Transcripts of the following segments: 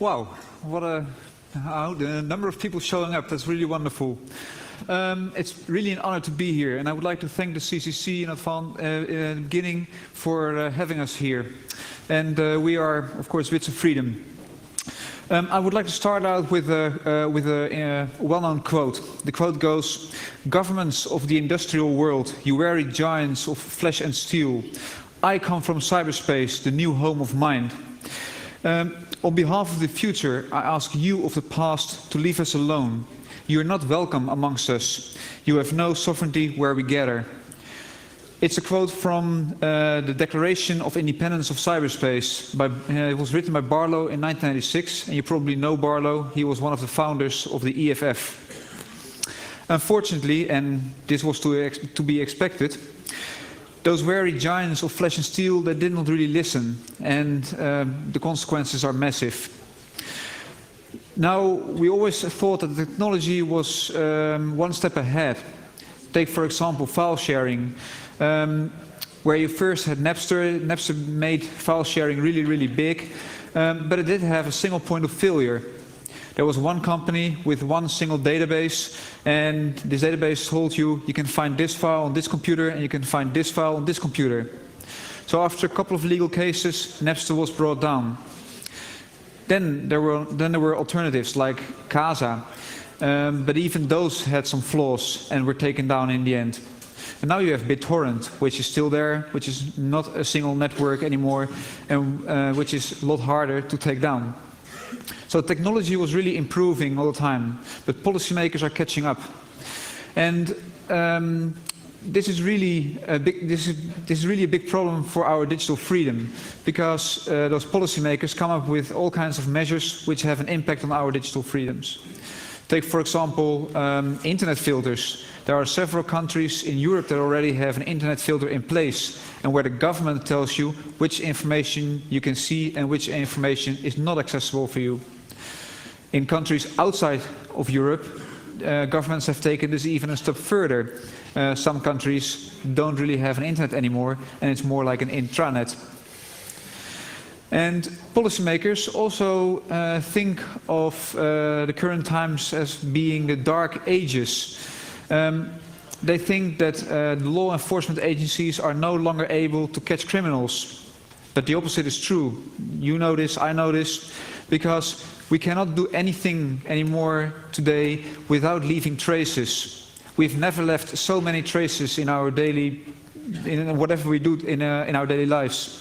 Wow, what the number of people showing up, that's really wonderful. It's really an honor to be here, and I would like to thank the CCC in the beginning for having us here. And we are, of course, Bits of Freedom. I would like to start out with a well-known quote. The quote goes, "Governments of the industrial world, you weary giants of flesh and steel. I come from cyberspace, the new home of mind. On behalf of the future, I ask you of the past to leave us alone. You are not welcome amongst us. You have no sovereignty where we gather." It's a quote from the Declaration of Independence of Cyberspace. It was written by Barlow in 1996, and you probably know Barlow. He was one of the founders of the EFF. Unfortunately, and this was to be expected, those weary giants of flesh and steel, they did not really listen, and the consequences are massive. Now, we always thought that the technology was one step ahead. Take, for example, file sharing, where you first had Napster. Napster made file sharing really, really big, but it did have a single point of failure. There was one company with one single database, and this database told you, you can find this file on this computer, and you can find this file on this computer. So after a couple of legal cases, Napster was brought down. Then there were alternatives like Casa, but even those had some flaws and were taken down in the end. And now you have BitTorrent, which is still there, which is not a single network anymore, and which is a lot harder to take down. So technology was really improving all the time, but policymakers are catching up. And this is really a big problem for our digital freedom, because those policymakers come up with all kinds of measures which have an impact on our digital freedoms. Take, for example, internet filters. There are several countries in Europe that already have an internet filter in place, and where the government tells you which information you can see and which information is not accessible for you. In countries outside of Europe, governments have taken this even a step further. Some countries don't really have an internet anymore, and it's more like an intranet. And policymakers also think of the current times as being the dark ages. They think that the law enforcement agencies are no longer able to catch criminals. But the opposite is true. You know this, I know this, because we cannot do anything anymore today without leaving traces. We've never left so many traces in our in whatever we do in our daily lives.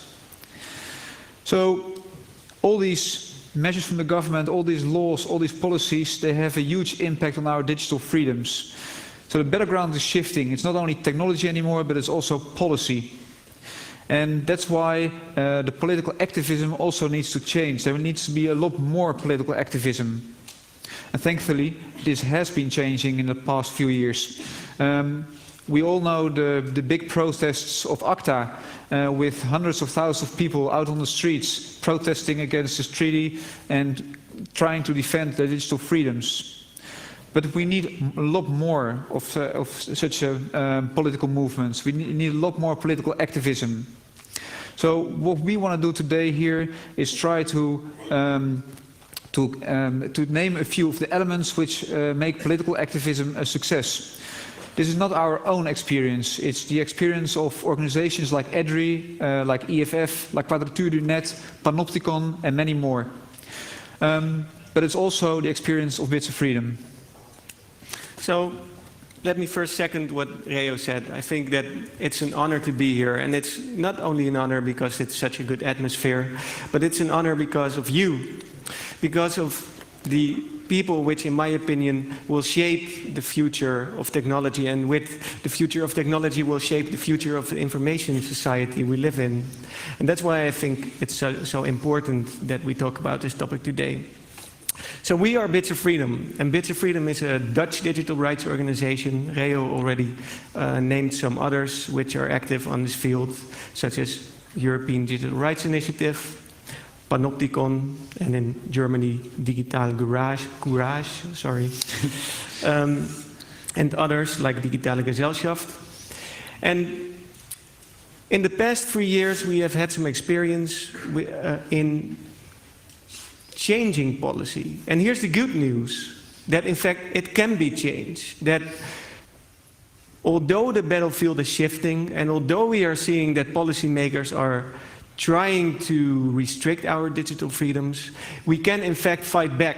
So all these measures from the government, all these laws, all these policies, they have a huge impact on our digital freedoms. So the battleground is shifting. It's not only technology anymore, but it's also policy. And that's why the political activism also needs to change. There needs to be a lot more political activism. And thankfully, this has been changing in the past few years. We all know the big protests of ACTA, with hundreds of thousands of people out on the streets protesting against this treaty and trying to defend their digital freedoms. But we need a lot more of such political movements. We need a lot more political activism. So what we want to do today here is try to name a few of the elements which make political activism a success. This is not our own experience. It's the experience of organizations like EDRI, like EFF, like Quadrature du Net, Panopticon, and many more. But it's also the experience of Bits of Freedom. So let me first second what Reo said. I think that it's an honor to be here, and it's not only an honor because it's such a good atmosphere, but it's an honor because of you, because of the people which, in my opinion, will shape the future of technology, and with the future of technology will shape the future of the information society we live in. And that's why I think it's so important that we talk about this topic today. So we are Bits of Freedom, and Bits of Freedom is a Dutch digital rights organization. Reo already named some others which are active on this field, such as European Digital Rights Initiative, Panopticon, and in Germany, Digital Courage, sorry, and others like Digitale Gesellschaft. And in the past 3 years, we have had some experience in changing policy. And here's the good news, that in fact it can be changed. That although the battlefield is shifting, and although we are seeing that policymakers are trying to restrict our digital freedoms, we can in fact fight back.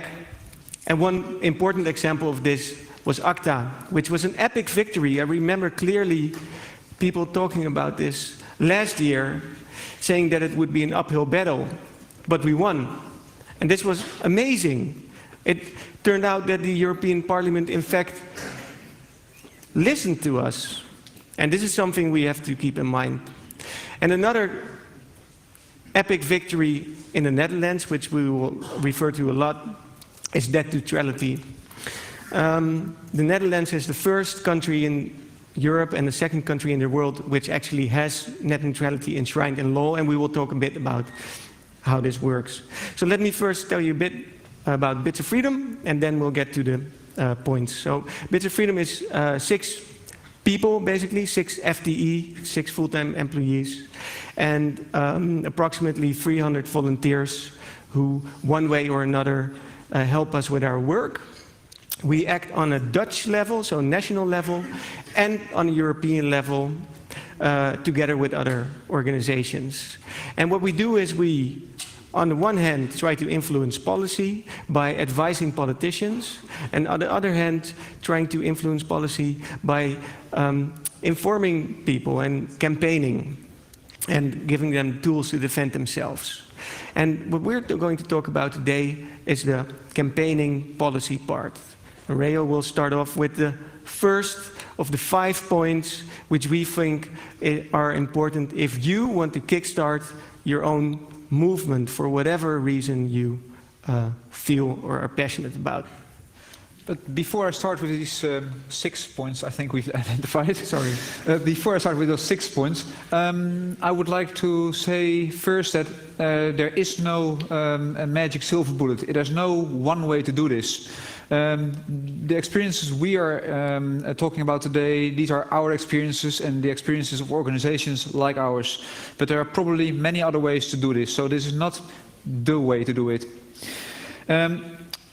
And one important example of this was ACTA, which was an epic victory. I remember clearly people talking about this last year, saying that it would be an uphill battle, but we won. And this was amazing. It turned out that the European Parliament, in fact, listened to us. And this is something we have to keep in mind. And another epic victory in the Netherlands, which we will refer to a lot, is net neutrality. The Netherlands is the first country in Europe and the second country in the world which actually has net neutrality enshrined in law, and we will talk a bit about how this works. So let me first tell you a bit about Bits of Freedom, and then we'll get to the points. So Bits of Freedom is 6 people, basically, 6 FTE, 6 full-time employees, and approximately 300 volunteers who, one way or another, help us with our work. We act on a Dutch level, so national level, and on a European level, together with other organizations. And what we do is we, on the one hand, try to influence policy by advising politicians, and on the other hand, trying to influence policy by informing people and campaigning and giving them tools to defend themselves. And what we're going to talk about today is the campaigning policy part. Rayo will start off with the first of the 5 points which we think are important if you want to kickstart your own movement for whatever reason you feel or are passionate about. But before I start with these 6 points, I think we've identified. Sorry. Before I start with those 6 points, I would like to say first that there is no a magic silver bullet. There's no one way to do this. The experiences we are talking about today, these are our experiences and the experiences of organizations like ours. But there are probably many other ways to do this, so this is not the way to do it.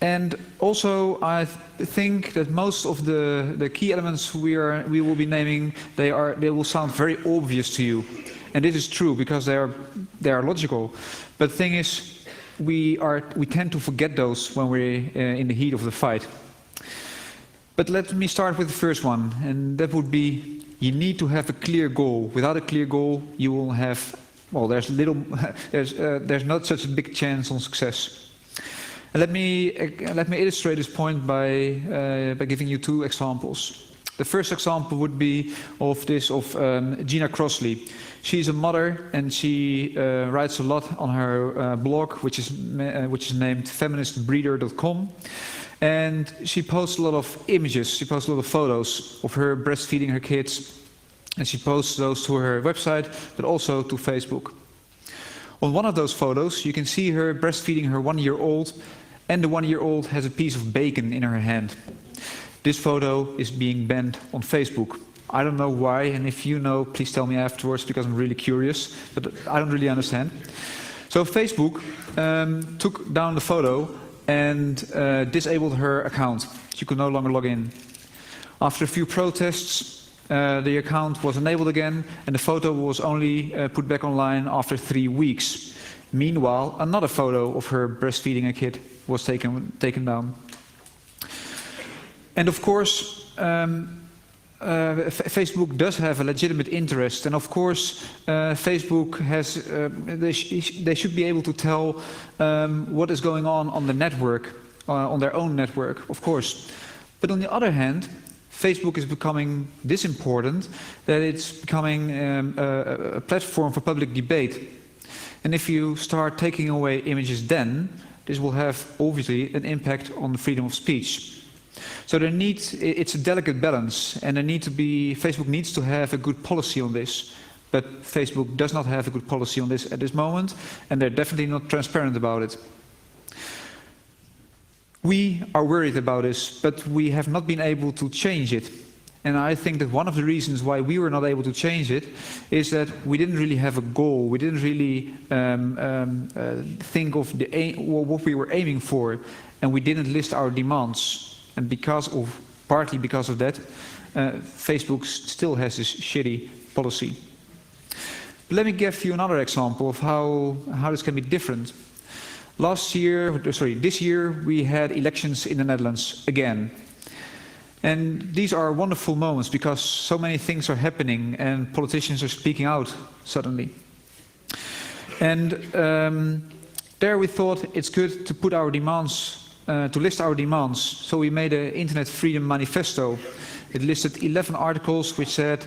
And also, I think that most of the key elements we will be naming, they will sound very obvious to you, and this is true because they are logical. But the thing is, we tend to forget those when we're in the heat of the fight. But let me start with the first one, and that would be you need to have a clear goal. Without a clear goal, you will have, well, there's not such a big chance on success. And let me illustrate this point by giving you 2 examples. The first example would be of Gina Crossley. She's a mother and she writes a lot on her blog, which is named feministbreeder.com. And she posts a lot of images, she posts a lot of photos of her breastfeeding her kids. And she posts those to her website, but also to Facebook. On one of those photos, you can see her breastfeeding her 1-year-old, and the 1-year-old has a piece of bacon in her hand. This photo is being banned on Facebook. I don't know why, and if you know, please tell me afterwards, because I'm really curious, but I don't really understand. So Facebook took down the photo and disabled her account. She could no longer log in. After a few protests, the account was enabled again, and the photo was only put back online after 3 weeks. Meanwhile, another photo of her breastfeeding a kid was taken down. And of course, Facebook does have a legitimate interest, and of course, Facebook has. They should be able to tell what is going on the network, on their own network, of course. But on the other hand, Facebook is becoming this important that it's becoming a platform for public debate. And if you start taking away images, then this will have obviously an impact on the freedom of speech. So it's a delicate balance, and Facebook needs to have a good policy on this. But Facebook does not have a good policy on this at this moment, and they're definitely not transparent about it. We are worried about this, but we have not been able to change it. And I think that one of the reasons why we were not able to change it is that we didn't really have a goal. We didn't really think of what we were aiming for, and we didn't list our demands. And partly because of that, Facebook still has this shitty policy. But let me give you another example of how this can be different. This year we had elections in the Netherlands again. And these are wonderful moments because so many things are happening and politicians are speaking out suddenly. And there we thought it's good to put our demands, to list our demands. So we made an Internet Freedom Manifesto. It listed 11 articles which said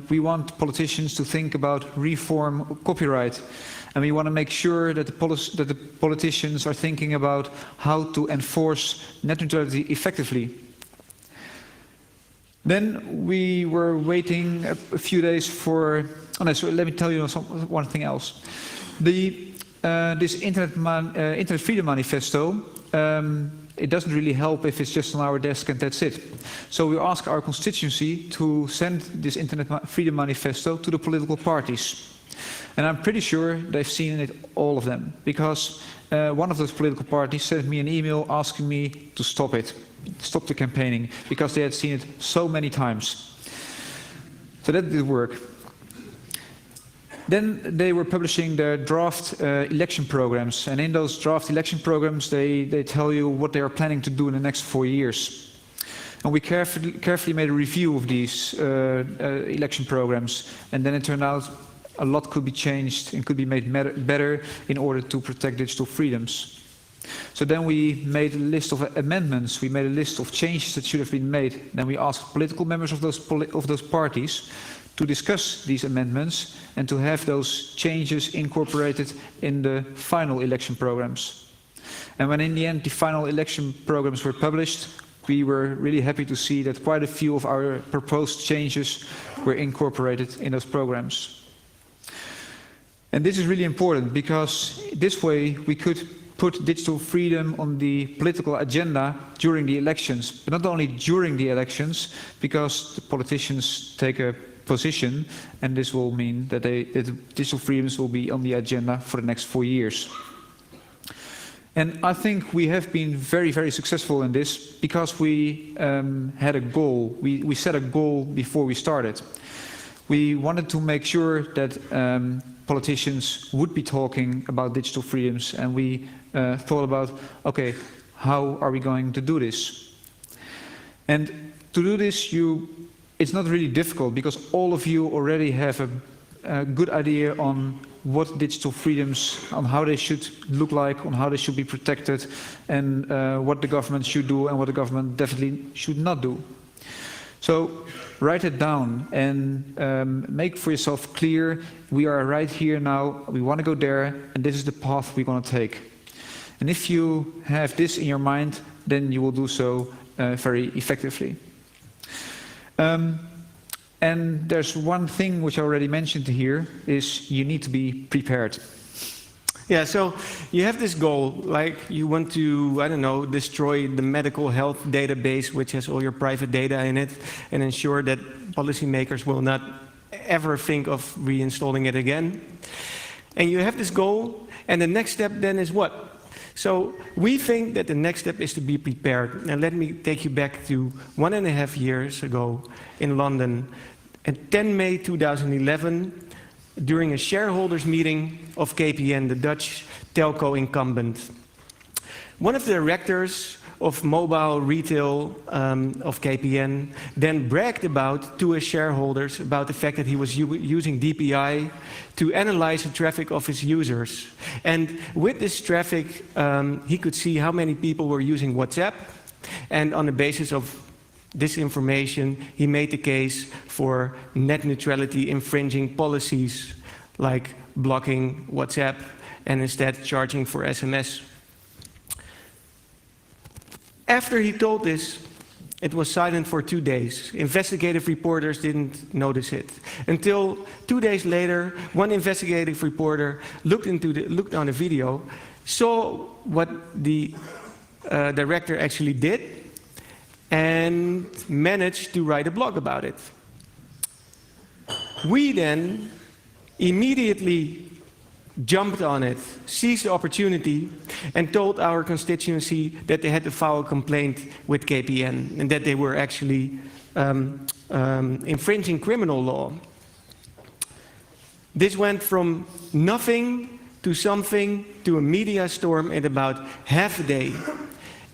we want politicians to think about reform copyright. And we want to make sure that the politicians are thinking about how to enforce net neutrality effectively. Then we were waiting a few days for... Oh no, so let me tell you one thing else. This Internet Freedom Manifesto, it doesn't really help if it's just on our desk and that's it. So we asked our constituency to send this Internet Freedom Manifesto to the political parties. And I'm pretty sure they've seen it, all of them, because one of those political parties sent me an email asking me to stop the campaigning, because they had seen it so many times. So that did work. Then they were publishing their draft election programs, and in those draft election programs they tell you what they are planning to do in the next 4 years. And we carefully made a review of these election programs, and then it turned out a lot could be changed and could be made better in order to protect digital freedoms. So then we made a list of amendments, we made a list of changes that should have been made. Then we asked political members of those parties to discuss these amendments and to have those changes incorporated in the final election programs. And when in the end the final election programs were published, we were really happy to see that quite a few of our proposed changes were incorporated in those programs. And this is really important because this way we could put digital freedom on the political agenda during the elections, but not only during the elections, because the politicians take a position, and this will mean that digital freedoms will be on the agenda for the next 4 years. And I think we have been very, very successful in this because we had a goal. We set a goal before we started. We wanted to make sure that politicians would be talking about digital freedoms, and we thought about, okay, how are we going to do this? And to do this, it's not really difficult because all of you already have a good idea on what digital freedoms, on how they should look like, on how they should be protected, and what the government should do and what the government definitely should not do. So write it down and make for yourself clear, we are right here now, we want to go there, and this is the path we're going to take. And if you have this in your mind, then you will do so very effectively. And there's one thing which I already mentioned here, is you need to be prepared. Yeah, so you have this goal, like you want to, I don't know, destroy the medical health database, which has all your private data in it, and ensure that policymakers will not ever think of reinstalling it again. And you have this goal, and the next step then is what? So we think that the next step is to be prepared. And let me take you back to 1.5 years ago in London, on 10 May 2011, during a shareholders meeting of KPN, the Dutch telco incumbent. One of the directors of mobile retail of KPN then bragged to his shareholders about the fact that he was using DPI to analyze the traffic of his users. And with this traffic, he could see how many people were using WhatsApp, and on the basis of this information, he made the case for net neutrality infringing policies like blocking WhatsApp and instead charging for SMS. After he told this, it was silent for 2 days. Investigative reporters didn't notice it. Until 2 days later, one investigative reporter looked on the video, saw what the director actually did, and managed to write a blog about it. We then immediately jumped on it, seized the opportunity, and told our constituency that they had to file a complaint with KPN and that they were actually infringing criminal law. This went from nothing to something to a media storm in about half a day.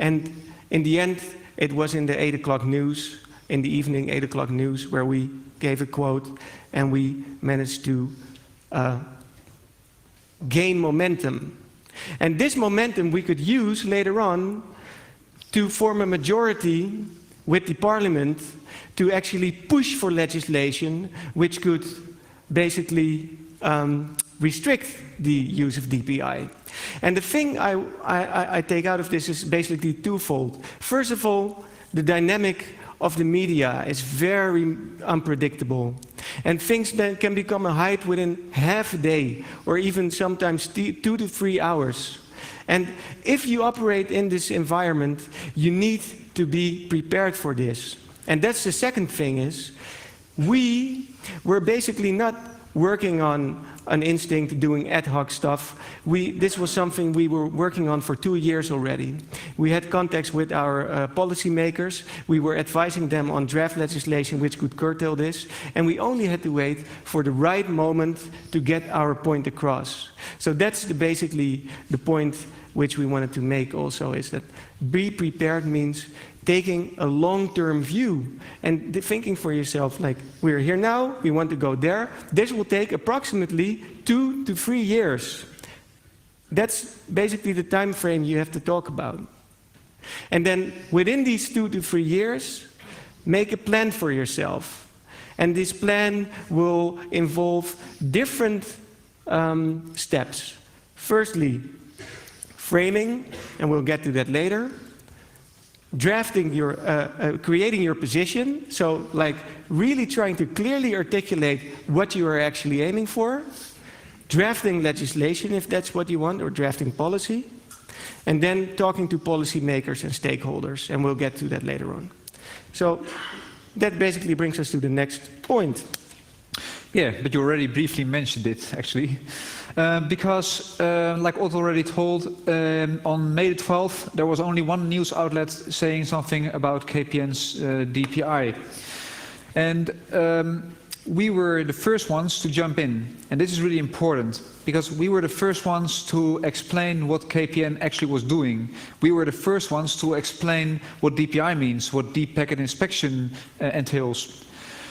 And in the end, it was in the 8 o'clock news, in the evening 8 o'clock news, where we gave a quote and we managed to gain momentum. And this momentum we could use later on to form a majority with the parliament to actually push for legislation which could basically restrict the use of DPI. And the thing I take out of this is basically twofold. First of all, the dynamic of the media is very unpredictable. And things then can become a hype within half a day, or even sometimes 2 to 3 hours. And if you operate in this environment, you need to be prepared for this. And that's the second thing is, we were basically not working on an instinct, doing ad hoc stuff. This was something we were working on for 2 years already. We had contacts with our policymakers. We were advising them on draft legislation which could curtail this. And we only had to wait for the right moment to get our point across. So that's basically the point which we wanted to make also, is that be prepared means taking a long-term view and thinking for yourself, like, we're here now, we want to go there. This will take approximately 2 to 3 years. That's basically the time frame you have to talk about. And then within these 2 to 3 years, make a plan for yourself. And this plan will involve different steps. Firstly, framing, and we'll get to that later. Drafting your, creating your position, so like really trying to clearly articulate what you are actually aiming for. Drafting legislation if that's what you want, or drafting policy. And then talking to policymakers and stakeholders, and we'll get to that later on. So that basically brings us to the next point. Yeah, but you already briefly mentioned it, actually. Because, like Otto already told, on May the 12th, there was only one news outlet saying something about KPN's DPI. And we were the first ones to jump in. And this is really important, because we were the first ones to explain what KPN actually was doing. We were the first ones to explain what DPI means, what deep packet inspection entails.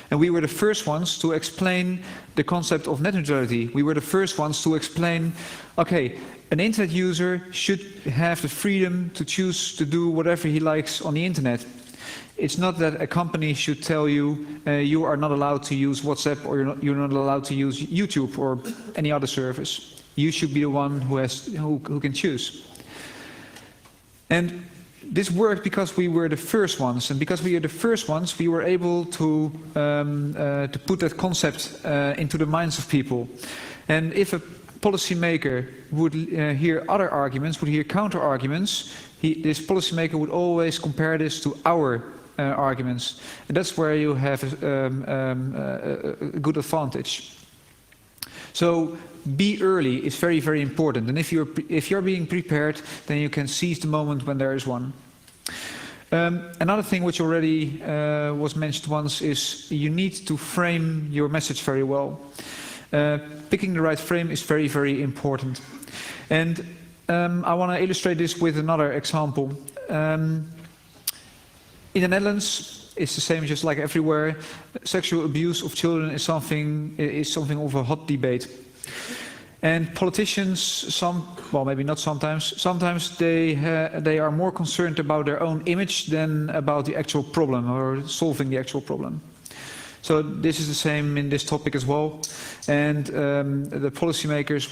And we were the first ones to explain the concept of net neutrality. We were the first ones to explain, okay, an internet user should have the freedom to choose to do whatever he likes on the internet. It's not that a company should tell you, you are not allowed to use WhatsApp, or you're not allowed to use YouTube or any other service. You should be the one who can choose. And this worked because we were the first ones, and because we were the first ones, we were able to put that concept into the minds of people. And if a policymaker would hear other arguments, would hear counter arguments, this policymaker would always compare this to our arguments, and that's where you have a good advantage. So be early is very, very important. And if you're being prepared, then you can seize the moment when there is one. Another thing which already was mentioned once is you need to frame your message very well. Picking the right frame is very, very important. And I want to illustrate this with another example. In the Netherlands, it's the same just like everywhere. Sexual abuse of children is something of a hot debate. And politicians, well, maybe not sometimes they are more concerned about their own image than about the actual problem or solving the actual problem. So this is the same in this topic as well. And the policymakers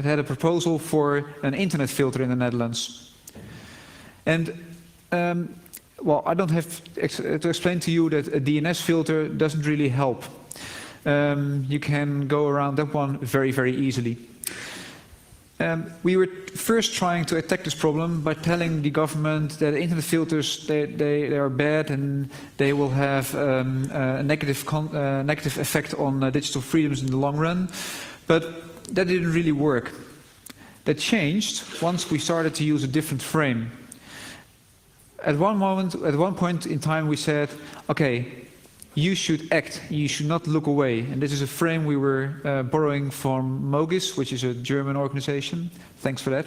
had a proposal for an internet filter in the Netherlands. And well, I don't have to explain to you that a DNS filter doesn't really help. You can go around that one very, very easily. we were first trying to attack this problem by telling the government that internet filters, they are bad and they will have a negative effect on digital freedoms in the long run. But that didn't really work. That changed once we started to use a different frame. At one point in time we said, okay, you should act, you should not look away. And this is a frame we were borrowing from Mogis, which is a German organization. Thanks for that.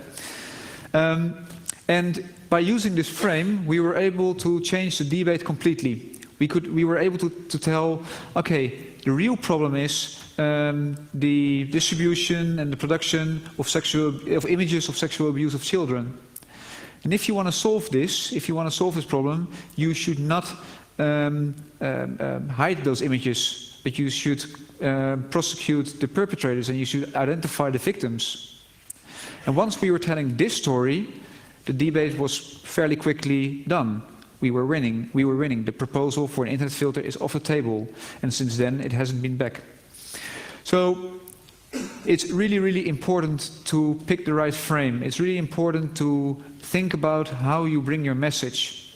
And by using this frame, we were able to change the debate completely. We were able to tell, okay, the real problem is the distribution and the production of images of sexual abuse of children. And if you want to solve this problem, you should not hide those images, but you should prosecute the perpetrators and you should identify the victims. And once we were telling this story, the debate was fairly quickly done. We were winning. The proposal for an internet filter is off the table, and since then it hasn't been back. So it's really, really important to pick the right frame. It's really important to think about how you bring your message.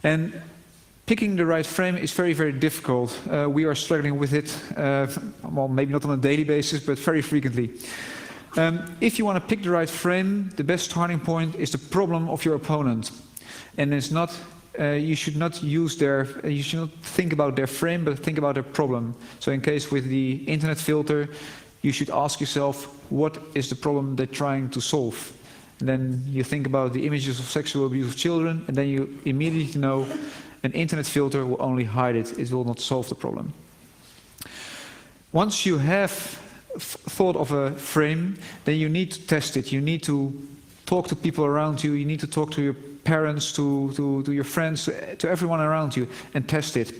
And picking the right frame is very, very difficult. We are struggling with it, well, maybe not on a daily basis, but very frequently. If you want to pick the right frame, the best starting point is the problem of your opponent. And it's not, you should not think about their frame, but think about their problem. So in case with the internet filter, you should ask yourself, what is the problem they're trying to solve? And then you think about the images of sexual abuse of children, and then you immediately know an internet filter will only hide it. It will not solve the problem. Once you have thought of a frame, then you need to test it. You need to talk to people around you. You need to talk to your parents, to your friends, to everyone around you, and test it.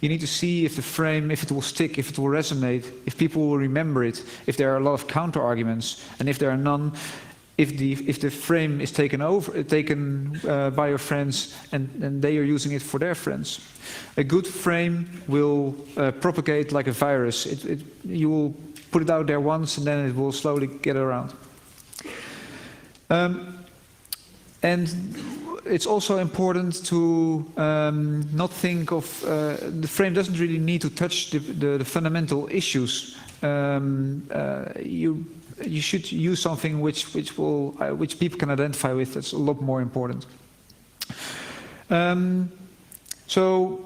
You need to see if the frame, if it will stick, if it will resonate, if people will remember it, if there are a lot of counter-arguments, and if there are none, if the frame is taken by your friends and they are using it for their friends. A good frame will propagate like a virus. You will put it out there once and then it will slowly get around. And it's also important to not think of, the frame doesn't really need to touch the fundamental issues. You should use something which people can identify with. That's a lot more important. So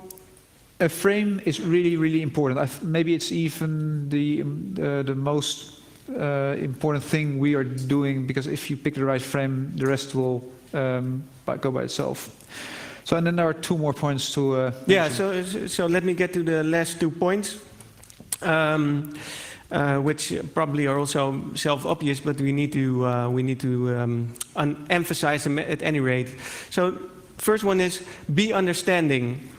a frame is really, really important. Maybe it's even the most important thing we are doing, because if you pick the right frame, the rest will go by itself. So, and then there are two more points to. Yeah. So let me get to the last 2 points. Which probably are also self-obvious, but we need to emphasize them at any rate. So, first one is be understanding.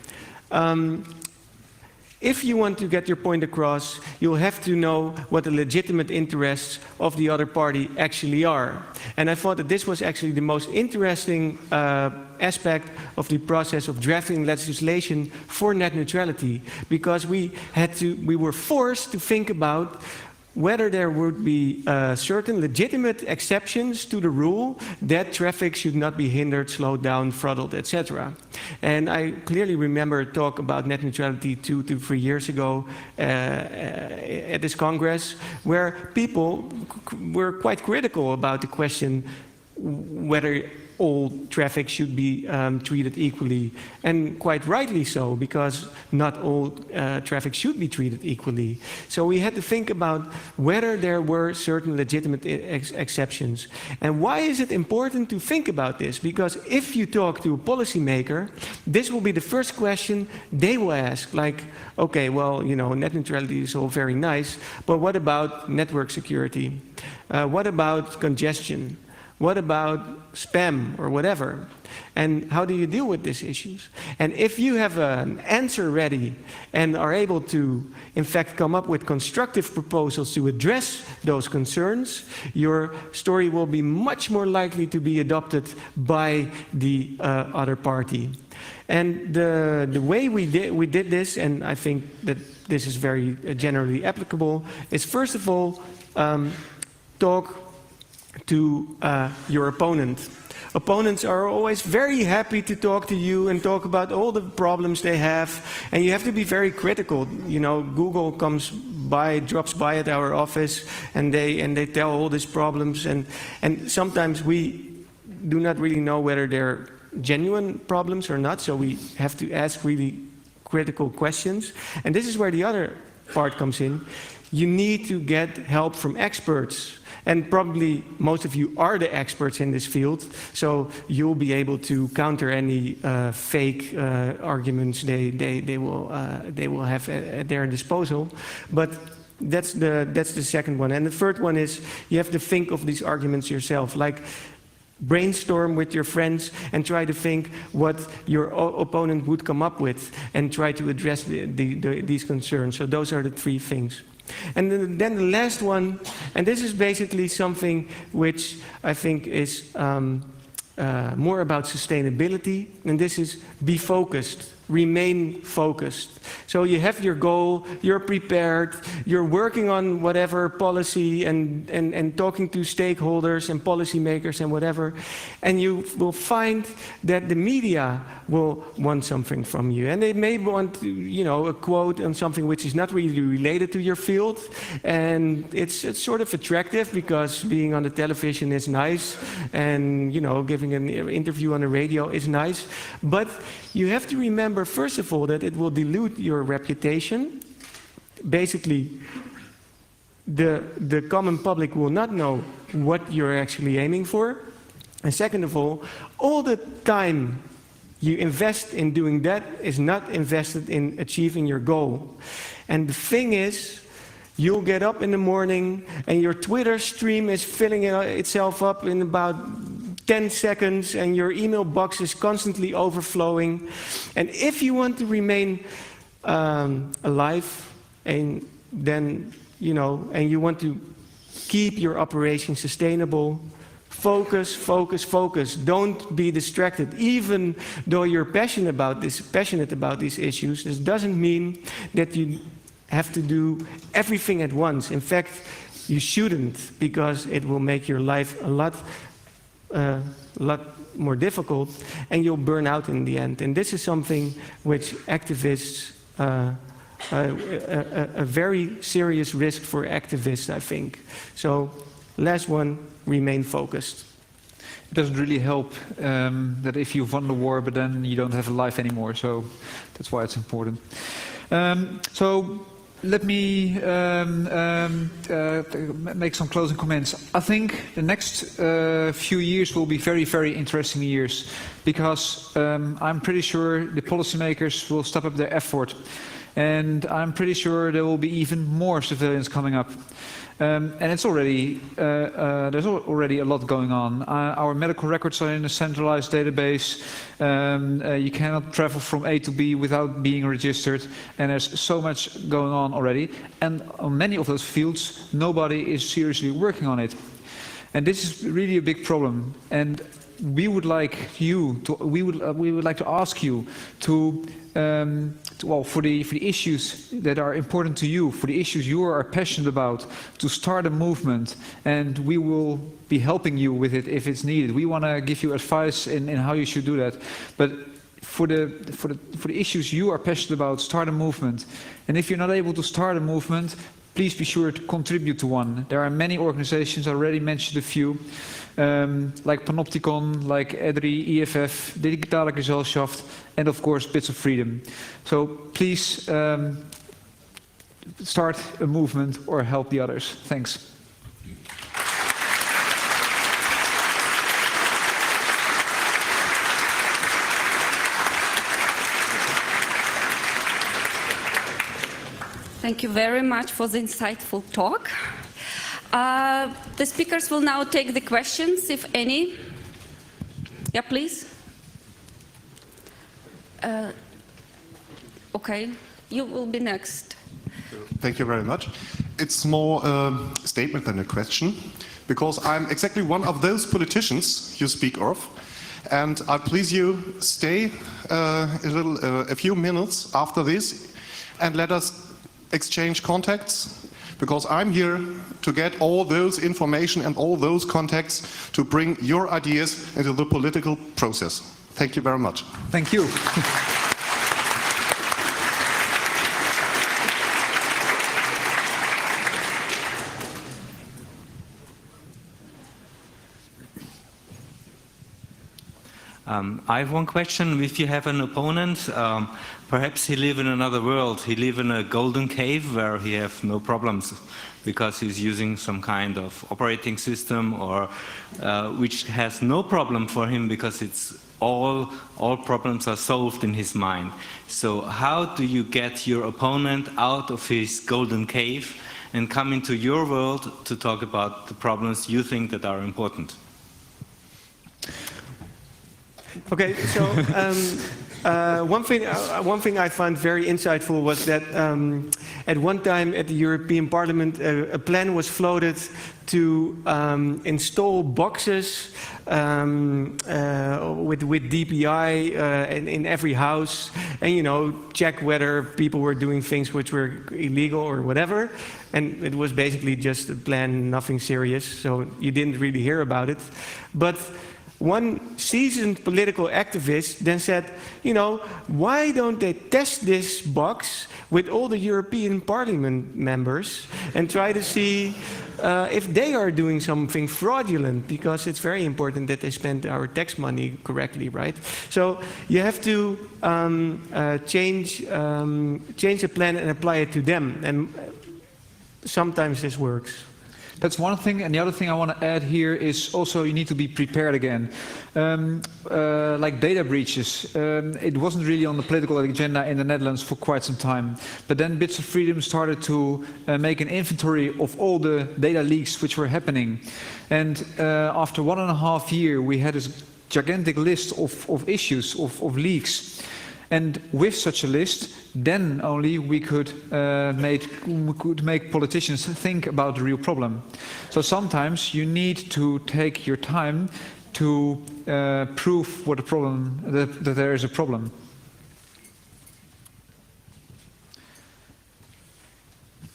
If you want to get your point across, you'll have to know what the legitimate interests of the other party actually are. And I thought that this was actually the most interesting aspect of the process of drafting legislation for net neutrality, because we were forced to think about whether there would be certain legitimate exceptions to the rule that traffic should not be hindered, slowed down, throttled, etc. And I clearly remember a talk about net neutrality 2 to 3 years ago at this Congress, where people were quite critical about the question whether all traffic should be treated equally, and quite rightly so, because not all traffic should be treated equally. So we had to think about whether there were certain legitimate exceptions. And why is it important to think about this? Because if you talk to a policymaker, this will be the first question they will ask, like, okay, well, you know, net neutrality is all very nice, but what about network security? What about congestion? What about spam or whatever? And how do you deal with these issues? And if you have an answer ready and are able to, in fact, come up with constructive proposals to address those concerns, your story will be much more likely to be adopted by the other party. And the way we did this, and I think that this is very generally applicable, is first of all, talk to your opponent. Opponents are always very happy to talk to you and talk about all the problems they have, and you have to be very critical. You know, Google drops by at our office, and they tell all these problems, and sometimes we do not really know whether they're genuine problems or not, so we have to ask really critical questions. And this is where the other part comes in. You need to get help from experts. And probably most of you are the experts in this field, so you'll be able to counter any fake arguments they will have at their disposal. But that's the second one. And the third one is you have to think of these arguments yourself. Like, brainstorm with your friends and try to think what your opponent would come up with and try to address these concerns. So those are the three things. And then the last one, and this is basically something which I think is more about sustainability, and this is be focused. Remain focused. So you have your goal, you're prepared, you're working on whatever policy and talking to stakeholders and policymakers and whatever, and you will find that the media will want something from you. And they may want, you know, a quote on something which is not really related to your field, and it's sort of attractive because being on the television is nice, and, you know, giving an interview on the radio is nice, but you have to remember, first of all, that it will dilute your reputation. Basically, the common public will not know what you're actually aiming for. And second of all the time you invest in doing that is not invested in achieving your goal. And the thing is, you'll get up in the morning and your Twitter stream is filling itself up in about 10 seconds, and your email box is constantly overflowing. And if you want to remain alive, and then, you know, and you want to keep your operation sustainable, focus, focus, focus. Don't be distracted. Even though you're passionate about these issues, this doesn't mean that you have to do everything at once. In fact, you shouldn't, because it will make your life a lot more difficult, and you'll burn out in the end. And this is something which activists, a very serious risk for activists, I think. So, last one, remain focused. It doesn't really help that if you've won the war, but then you don't have a life anymore. So that's why it's important. So let me make some closing comments. I think the next few years will be very, very interesting years, because I'm pretty sure the policymakers will step up their effort, and I'm pretty sure there will be even more surveillance coming up. And it's already, there's already a lot going on. Our medical records are in a centralized database. You cannot travel from A to B without being registered. And there's so much going on already. And on many of those fields, nobody is seriously working on it. And this is really a big problem. And we would like you to, we would like to ask you to, well, for the issues that are important to you, for the issues you are passionate about, to start a movement, and we will be helping you with it if it's needed. We want to give you advice in how you should do that. But for the issues you are passionate about, start a movement. And if you're not able to start a movement, please be sure to contribute to one. There are many organizations, I already mentioned a few, like Panopticon, like EDRI, EFF, Digitale Gesellschaft, and of course Bits of Freedom. So please start a movement or help the others. Thanks. Thank you very much for the insightful talk. The speakers will now take the questions, if any. Yeah, please. Okay, you will be next. Thank you very much. It's more a statement than a question, because I'm exactly one of those politicians you speak of, and I please you stay a few minutes after this and let us exchange contacts, because I'm here to get all those information and all those contacts to bring your ideas into the political process. Thank you very much. Thank you. I have one question. If you have an opponent, perhaps he lives in another world. He lives in a golden cave where he has no problems because he's using some kind of operating system or which has no problem for him because it's all problems are solved in his mind. So how do you get your opponent out of his golden cave and come into your world to talk about the problems you think that are important? Okay, so one thing I found very insightful was that at one time at the European Parliament, a plan was floated to install boxes with DPI in every house, and check whether people were doing things which were illegal or whatever. And it was basically just a plan, nothing serious. So you didn't really hear about it, but one seasoned political activist then said, why don't they test this box with all the European Parliament members and try to see if they are doing something fraudulent, because it's very important that they spend our tax money correctly, right? So you have to change the plan and apply it to them, and sometimes this works. That's one thing, and the other thing I want to add here is also you need to be prepared again. Like data breaches, it wasn't really on the political agenda in the Netherlands for quite some time. But then Bits of Freedom started to make an inventory of all the data leaks which were happening. And after 1.5 years, we had this gigantic list of issues, of leaks. And with such a list, then only we could make politicians think about the real problem. So sometimes you need to take your time to prove what the problem, that there is a problem.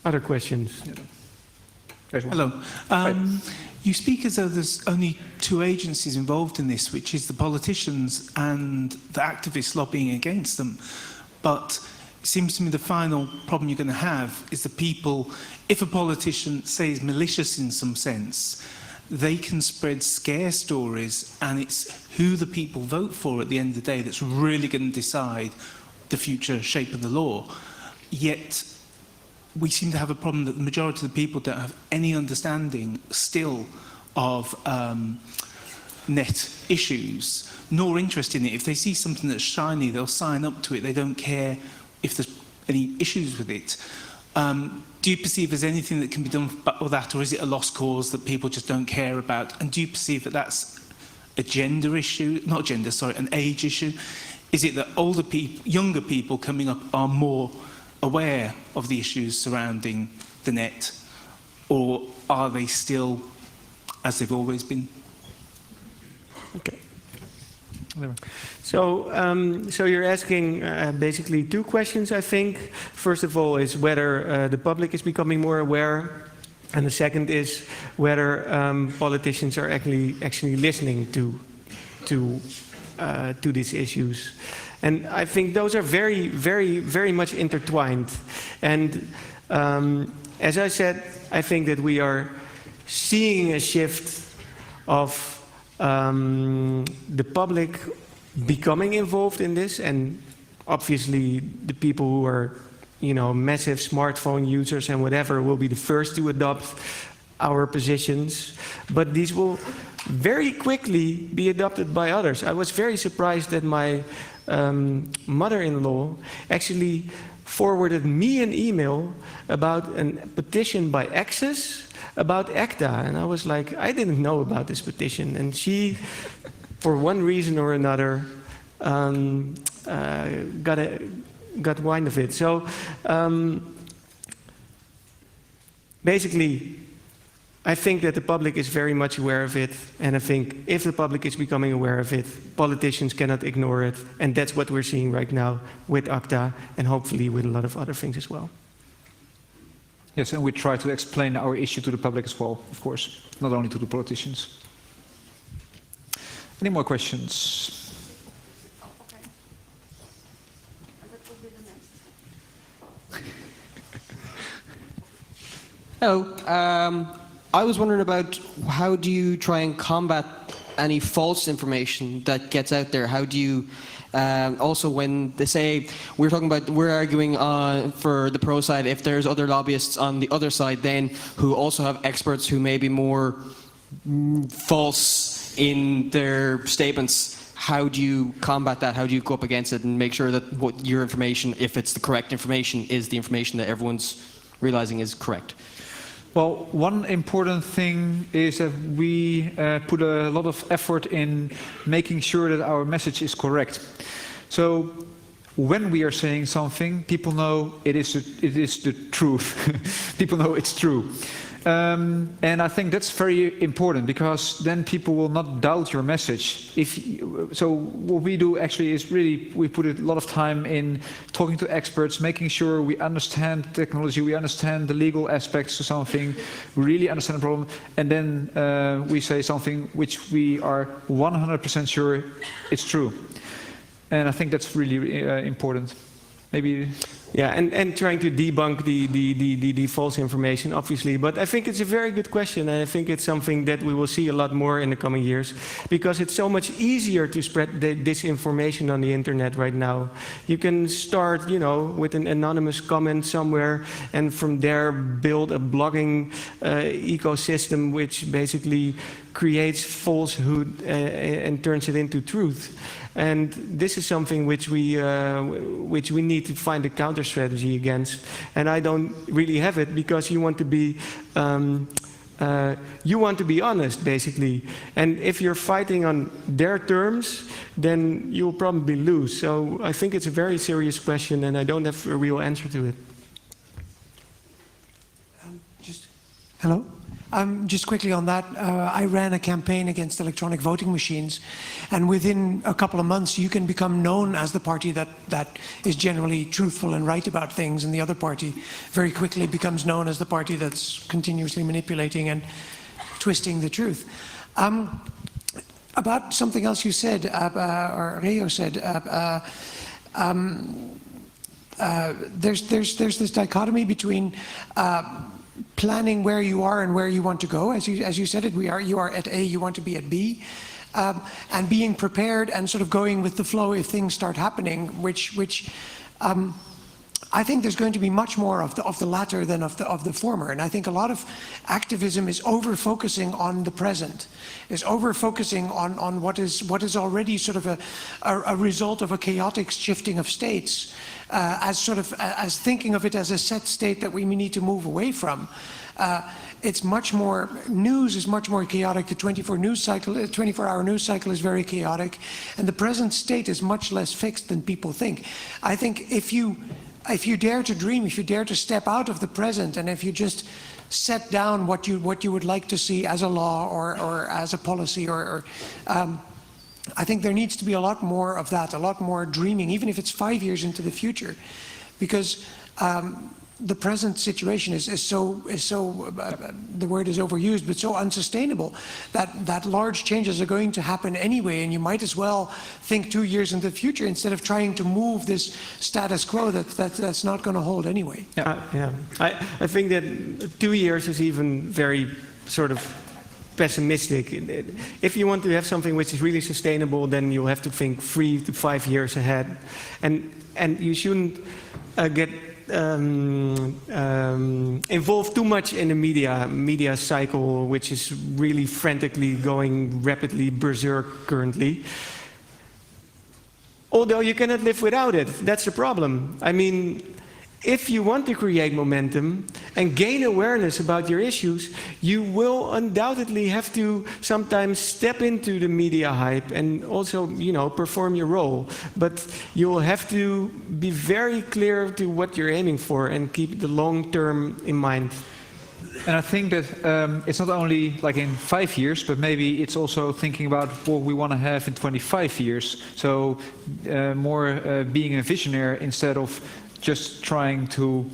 Other questions? Hello. You speak as though there's only two agencies involved in this, which is the politicians and the activists lobbying against them. But it seems to me the final problem you're going to have is the people, if a politician, say, is malicious in some sense, they can spread scare stories, and it's who the people vote for at the end of the day that's really going to decide the future shape of the law. Yet we seem to have a problem that the majority of the people don't have any understanding still of net issues, nor interest in it. If they see something that's shiny, they'll sign up to it. They don't care if there's any issues with it. Do you perceive there's anything that can be done with that, or is it a lost cause that people just don't care about? And do you perceive that that's a gender issue, not gender, sorry, an age issue? Is it that older people, younger people coming up are more aware of the issues surrounding the net, or are they still as they've always been? Okay. So you're asking basically two questions, I think. First of all is whether the public is becoming more aware, and the second is whether politicians are actually listening to these issues. And I think those are very, very, very much intertwined. And as I said, I think that we are seeing a shift of the public becoming involved in this, and obviously the people who are, massive smartphone users and whatever will be the first to adopt our positions. But these will very quickly be adopted by others. I was very surprised that my mother-in-law actually forwarded me an email about a petition by Access about ACTA, and I was like, I didn't know about this petition, and she, for one reason or another, got wind of it. So basically, I think that the public is very much aware of it, and I think if the public is becoming aware of it, politicians cannot ignore it, and that's what we're seeing right now with ACTA, and hopefully with a lot of other things as well. Yes, and we try to explain our issue to the public as well, of course, not only to the politicians. Any more questions? Hello. I was wondering about how do you try and combat any false information that gets out there? How do you also when they say we're arguing for the pro side, if there's other lobbyists on the other side then who also have experts who may be more false in their statements, how do you combat that? How do you go up against it and make sure that what your information, if it's the correct information, is the information that everyone's realizing is correct? Well, one important thing is that we put a lot of effort in making sure that our message is correct. So when we are saying something, people know it is the truth. People know it's true. And I think that's very important, because then people will not doubt your message. So what we do actually is really, we put a lot of time in talking to experts, making sure we understand technology, we understand the legal aspects to something, we really understand the problem, and then we say something which we are 100% sure it's true. And I think that's really important. Maybe. Yeah, and trying to debunk the false information, obviously. But I think it's a very good question, and I think it's something that we will see a lot more in the coming years, because it's so much easier to spread disinformation on the internet right now. You can start, with an anonymous comment somewhere, and from there build a blogging ecosystem which basically creates falsehood and turns it into truth. And this is something which we need to find a counter strategy against. And I don't really have it, because you want to be honest, basically. And if you're fighting on their terms, then you'll probably lose. So I think it's a very serious question, and I don't have a real answer to it. Hello. Just quickly on that, I ran a campaign against electronic voting machines, and within a couple of months you can become known as the party that is generally truthful and right about things, and the other party very quickly becomes known as the party that's continuously manipulating and twisting the truth. About something else you said, or Reo said, there's this dichotomy between planning where you are and where you want to go. As you said it, you are at A, you want to be at B, and being prepared and sort of going with the flow if things start happening, which I think there's going to be much more of the latter than of the former. And I think a lot of activism is over-focusing on the present, is over-focusing on what is already sort of a result of a chaotic shifting of states, as thinking of it as a set state that we need to move away from. It's much more, news is much more chaotic. The 24-hour news cycle is very chaotic, and the present state is much less fixed than people think. I think if you dare to dream, if you dare to step out of the present, and if you just set down what you would like to see as a law or as a policy, I think there needs to be a lot more of that, a lot more dreaming, even if it's 5 years into the future, because the present situation is so the word is overused, but so unsustainable that large changes are going to happen anyway, and you might as well think 2 years into the future instead of trying to move this status quo that's not going to hold anyway. I think that 2 years is even very sort of pessimistic. If you want to have something which is really sustainable, then you have to think 3 to 5 years ahead, and you shouldn't get involved too much in the media cycle, which is really frantically going rapidly berserk currently. Although you cannot live without it, that's the problem. I mean, if you want to create momentum and gain awareness about your issues, you will undoubtedly have to sometimes step into the media hype and also, perform your role. But you'll have to be very clear to what you're aiming for and keep the long term in mind. And I think that it's not only like in 5 years, but maybe it's also thinking about what we want to have in 25 years. So more being a visionary instead of just trying to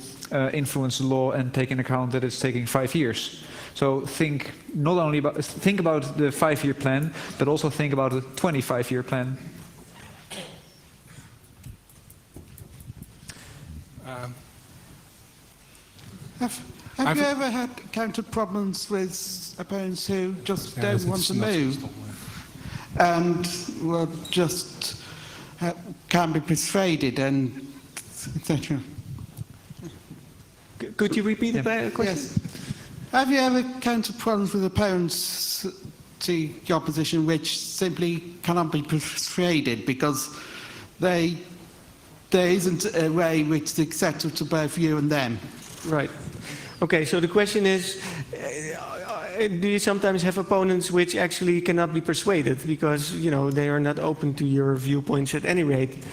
influence the law and take into account that it's taking 5 years. So think not only about the 5-year plan, but also think about the 25-year plan. Have you ever had encountered problems with opponents who just don't want to move and well, just can't be persuaded and etc.? Could you repeat the question? Yes. Have you ever encountered problems with opponents to your position which simply cannot be persuaded because there isn't a way which is acceptable to both you and them? Right. Okay, so the question is, do you sometimes have opponents which actually cannot be persuaded because, you know, they are not open to your viewpoints at any rate?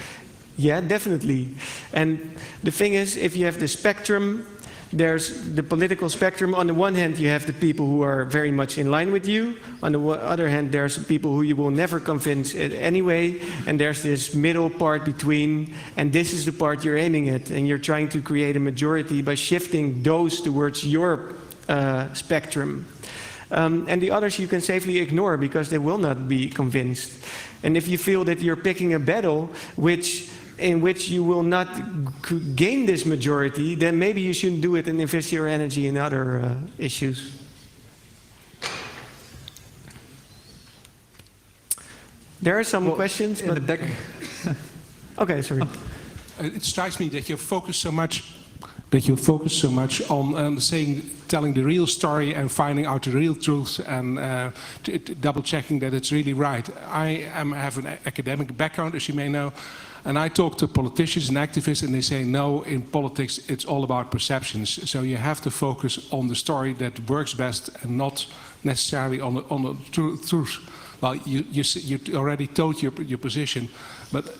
Yeah, definitely. And the thing is, if you have the spectrum, there's the political spectrum. On the one hand, you have the people who are very much in line with you. On the other hand, there's people who you will never convince anyway. And there's this middle part between, and this is the part you're aiming at. And you're trying to create a majority by shifting those towards your spectrum. And the others you can safely ignore because they will not be convinced. And if you feel that you're picking a battle in which you will not gain this majority, then maybe you shouldn't do it and invest your energy in other issues. There are some questions in the deck. Okay, sorry. It strikes me that you focus so much on telling the real story and finding out the real truth and double checking that it's really right. I have an academic background, as you may know. And I talk to politicians and activists, and they say, no, in politics, it's all about perceptions. So you have to focus on the story that works best and not necessarily on the truth. Well, you already told your position, but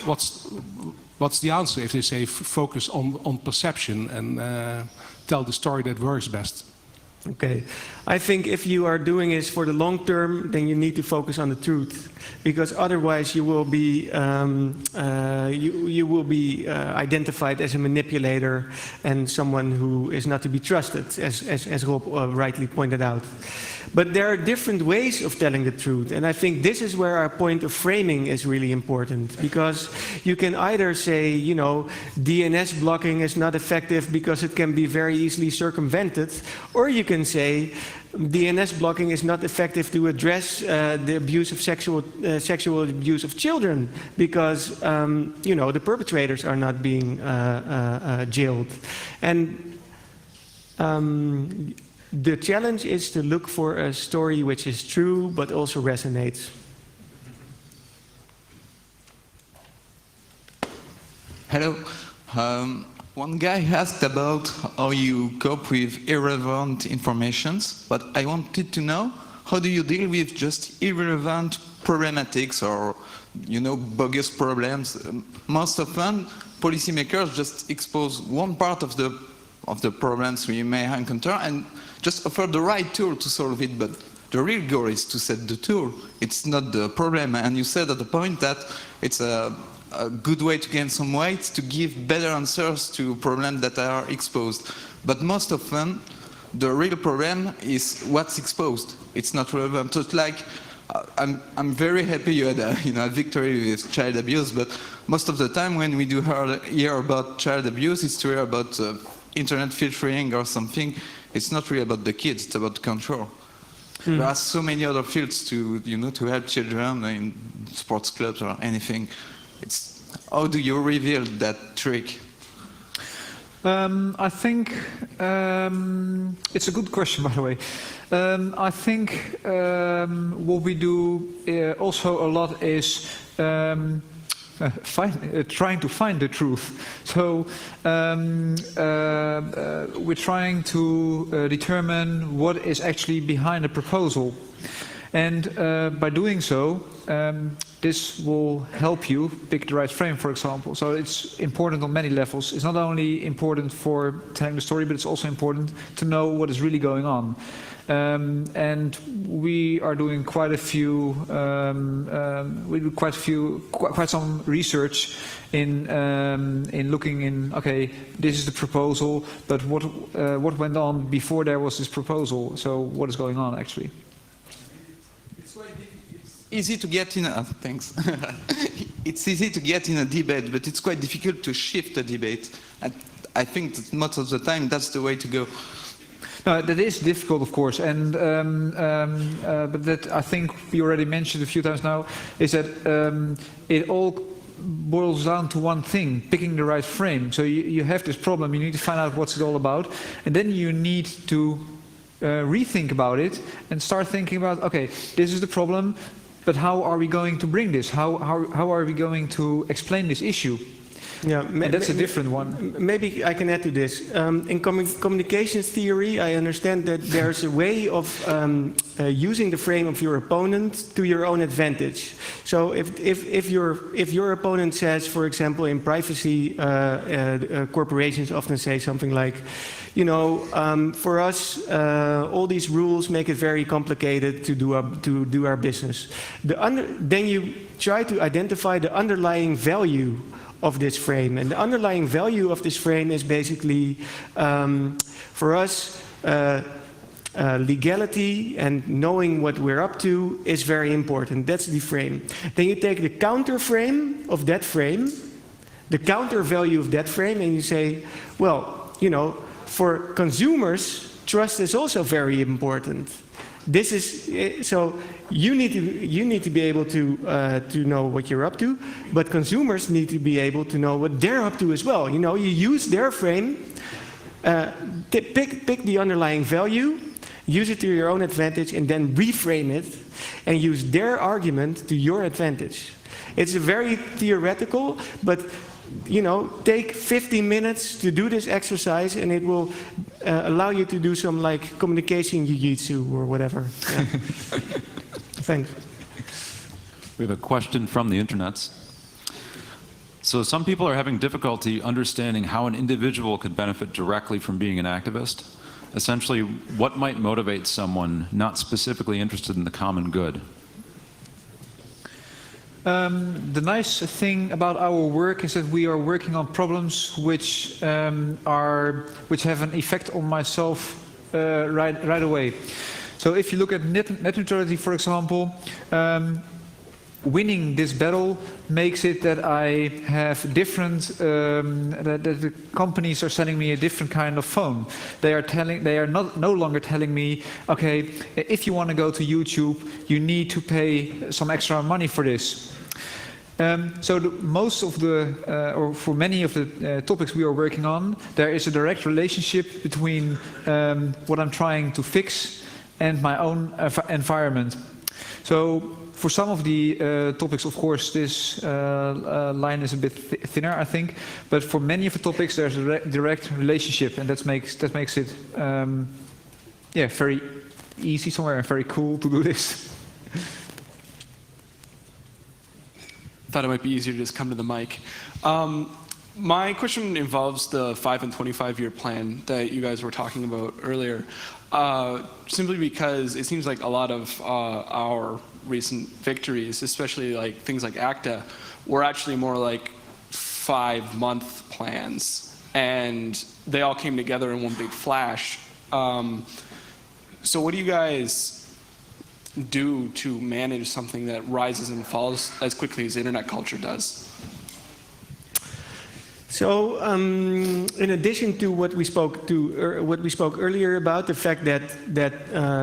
what's the answer if they say focus on perception and tell the story that works best? Okay, I think if you are doing this for the long term, then you need to focus on the truth, because otherwise you will be identified as a manipulator and someone who is not to be trusted, as Rob rightly pointed out. But there are different ways of telling the truth, and I think this is where our point of framing is really important, because you can either say, you know, DNS blocking is not effective because it can be very easily circumvented, or you can say DNS blocking is not effective to address the abuse of sexual abuse of children because you know, the perpetrators are not being jailed. And the challenge is to look for a story which is true but also resonates. Hello. One guy asked about how you cope with irrelevant informations, but I wanted to know, how do you deal with just irrelevant problematics or, you know, bogus problems? Most often, policymakers just expose one part of the problems we may encounter and just offer the right tool to solve it, but the real goal is to set the tool. It's not the problem. And you said at the point that it's a good way to gain some weight, to give better answers to problems that are exposed. But most often, the real problem is what's exposed. It's not relevant. So it's like, I'm very happy you had a victory with child abuse, but most of the time when we do hear about child abuse, it's to hear about internet filtering or something. It's not really about the kids, it's about control. There are so many other fields to help children in sports clubs or anything. How do you reveal that trick? I think it's a good question, by the way. I think what we do also a lot is trying to find the truth. So we're trying to determine what is actually behind a proposal. And by doing so, this will help you pick the right frame, for example. So it's important on many levels. It's not only important for telling the story, but it's also important to know what is really going on. and we are doing quite a few, quite some research in looking in. Okay, this is the proposal, but what went on before there was this proposal? So what is going on actually? Easy to get in thanks. It's easy to get in a debate, but it's quite difficult to shift a debate. And I think that most of the time that's the way to go. No, that is difficult, of course, and but that I think we already mentioned a few times now is that it all boils down to one thing: picking the right frame. So you have this problem, you need to find out what's it all about, and then you need to rethink about it and start thinking about, okay, this is the problem. But how are we going to bring this? How are we going to explain this issue? Yeah, and that's a different one. Maybe I can add to this. In communications theory, I understand that there's a way of using the frame of your opponent to your own advantage. So if your opponent says, for example, in privacy, corporations often say something like, you know, for us, all these rules make it very complicated to do our business. Then you try to identify the underlying value of this frame, and the underlying value of this frame is basically, for us, legality and knowing what we're up to is very important. That's the frame. Then you take the counter frame of that frame, the counter value of that frame, and you say, well, you know, for consumers, trust is also very important. This is so you need to be able to know what you're up to, but consumers need to be able to know what they're up to as well. You know, you use their frame, pick the underlying value, use it to your own advantage, and then reframe it, and use their argument to your advantage. It's a very theoretical, but you know, take 15 minutes to do this exercise, and it will allow you to do some like communication jiu-jitsu or whatever. Yeah. Thanks. We have a question from the internets. So some people are having difficulty understanding how an individual could benefit directly from being an activist. Essentially, what might motivate someone not specifically interested in the common good? The nice thing about our work is that we are working on problems which have an effect on myself right away. So if you look at net neutrality, for example, winning this battle makes it that I have different, that the companies are selling me a different kind of phone. They are no longer telling me, okay, if you want to go to YouTube, you need to pay some extra money for this. So most of the, or for many of the topics we are working on, there is a direct relationship between what I'm trying to fix and my own environment. So for some of the topics, of course, this line is a bit thinner, I think. But for many of the topics, there's a direct relationship, and that makes it, yeah, very easy somewhere and very cool to do this. Thought it might be easier to just come to the mic. My question involves the 5 and 25-year plan that you guys were talking about earlier. Simply because it seems like a lot of our recent victories, especially like things like ACTA, were actually more like 5-month plans, and they all came together in one big flash. So what do you guys do to manage something that rises and falls as quickly as internet culture does? So, in addition to what we spoke earlier about, the fact that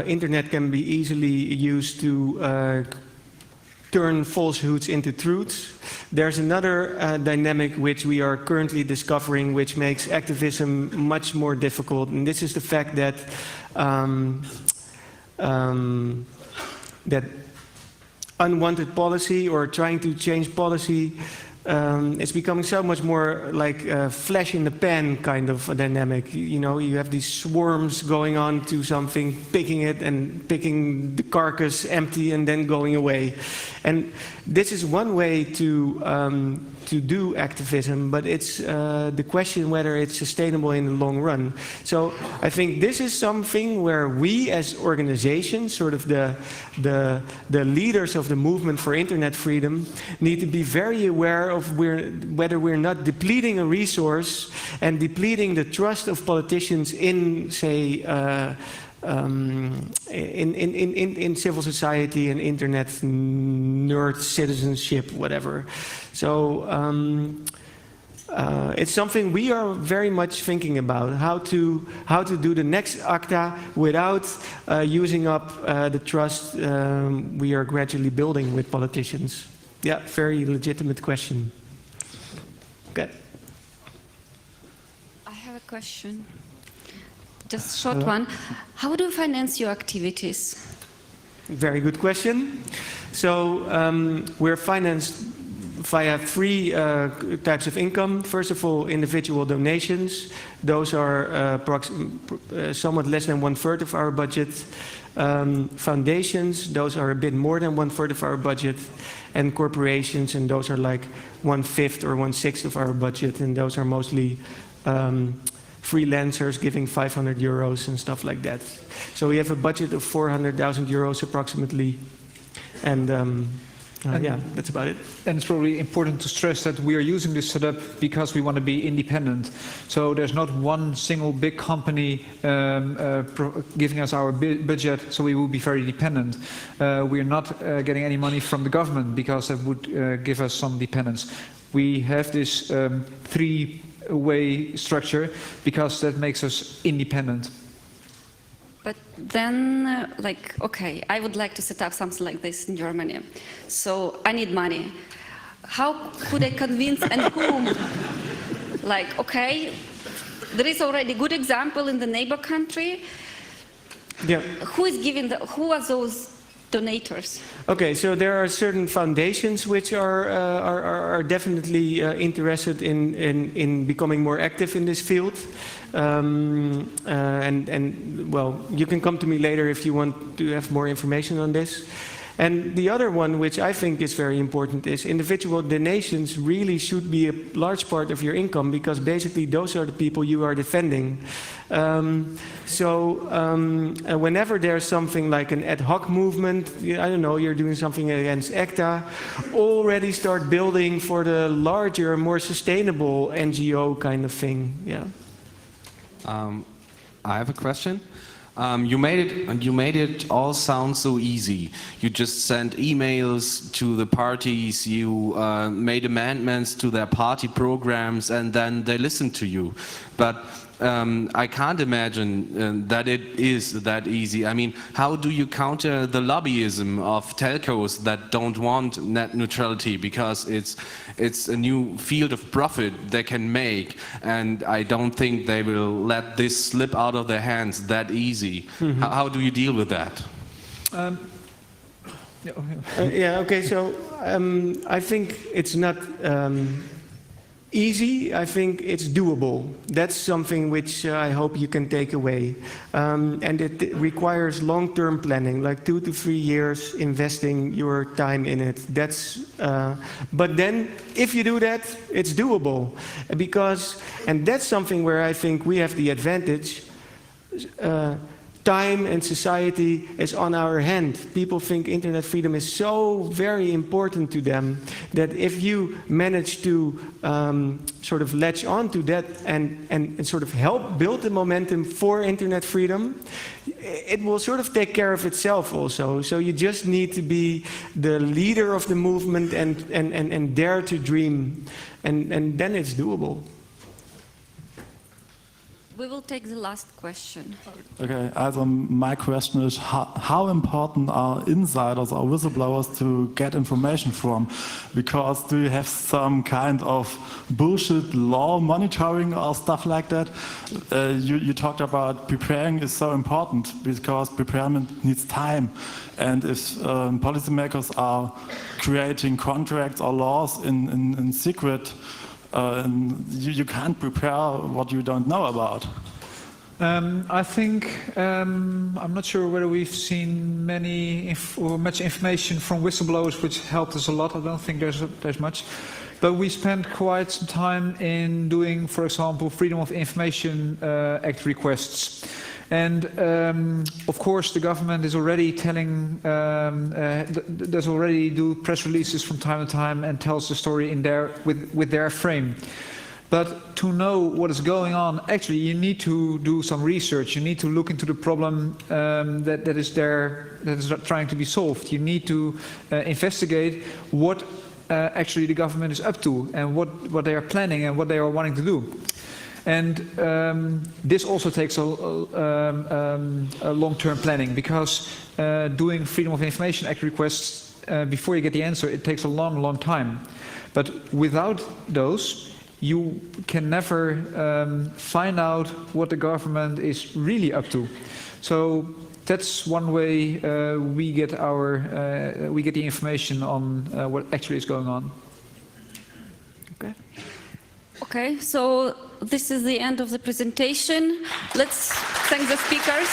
internet can be easily used to turn falsehoods into truths, there's another dynamic which we are currently discovering, which makes activism much more difficult, and this is the fact that that unwanted policy or trying to change policy it's becoming so much more like a flash in the pan kind of a dynamic. You know, you have these swarms going on to something, picking it and picking the carcass empty and then going away. And this is one way to do activism, but it's the question whether it's sustainable in the long run. So I think this is something where we as organizations, sort of the leaders of the movement for internet freedom, need to be very aware of whether we're not depleting a resource and depleting the trust of politicians in, say, in civil society and internet nerd citizenship, whatever. So it's something we are very much thinking about, how to do the next ACTA without using up the trust we are gradually building with politicians. Yeah, very legitimate question. Okay. I have a question. Just a short one. How do you finance your activities? Very good question. So we're financed via three types of income. First of all, individual donations. Those are somewhat less than 1/3 of our budget. Foundations, those are a bit more than 1/3 of our budget. And corporations, and those are like 1/5 or 1/6 of our budget. And those are mostly freelancers giving 500 euros and stuff like that. So we have a budget of 400,000 euros approximately. And yeah, that's about it. And it's probably important to stress that we are using this setup because we want to be independent. So there's not one single big company giving us our budget, so we will be very dependent. We're not getting any money from the government because that would give us some dependence. We have this three-way structure because that makes us independent. But then, like, okay, I would like to set up something like this in Germany. So I need money. How could I convince and whom? Like, okay, there is already a good example in the neighbor country. Yeah. Who are those donators? Okay, so there are certain foundations which are definitely interested in becoming more active in this field. And well, you can come to me later if you want to have more information on this. And the other one, which I think is very important, is individual donations really should be a large part of your income, because basically those are the people you are defending. Whenever there's something like an ad hoc movement, I don't know, you're doing something against ACTA, already start building for the larger, more sustainable NGO kind of thing. Yeah. I have a question. You made it all sound so easy. You just sent emails to the parties, you made amendments to their party programs, and then they listened to you. But I can't imagine that it is that easy. I mean, how do you counter the lobbyism of telcos that don't want net neutrality because it's a new field of profit they can make, and I don't think they will let this slip out of their hands that easy. Mm-hmm. How do you deal with that? Yeah, okay, so I think it's not easy. I think it's doable. That's something which I hope you can take away. And it requires long-term planning, like 2 to 3 years investing your time in it. But then, if you do that, it's doable. And that's something where I think we have the advantage. Time and society is on our hand. People think internet freedom is so very important to them that if you manage to sort of latch on to that and sort of help build the momentum for internet freedom, it will sort of take care of itself also. So you just need to be the leader of the movement and dare to dream, and then it's doable. We will take the last question. Okay, also my question is, how important are insiders or whistleblowers to get information from? Because do you have some kind of bullshit law monitoring or stuff like that? You talked about preparing is so important because preparation needs time. And if policymakers are creating contracts or laws in secret, you can't prepare what you don't know about. I think I'm not sure whether we've seen much information from whistleblowers which helped us a lot. I don't think there's much, but we spent quite some time in doing, for example, Freedom of Information Act requests. And of course, the government is already telling, does already do press releases from time to time and tells the story in with their frame. But to know what is going on, actually, you need to do some research. You need to look into the problem that is there, that is trying to be solved. You need to investigate what actually the government is up to and what they are planning and what they are wanting to do. And this also takes a long-term planning, because doing Freedom of Information Act requests before you get the answer, it takes a long, long time. But without those, you can never find out what the government is really up to. So that's one way we get the information on what actually is going on. Okay. Okay, so this is the end of the presentation. Let's thank the speakers.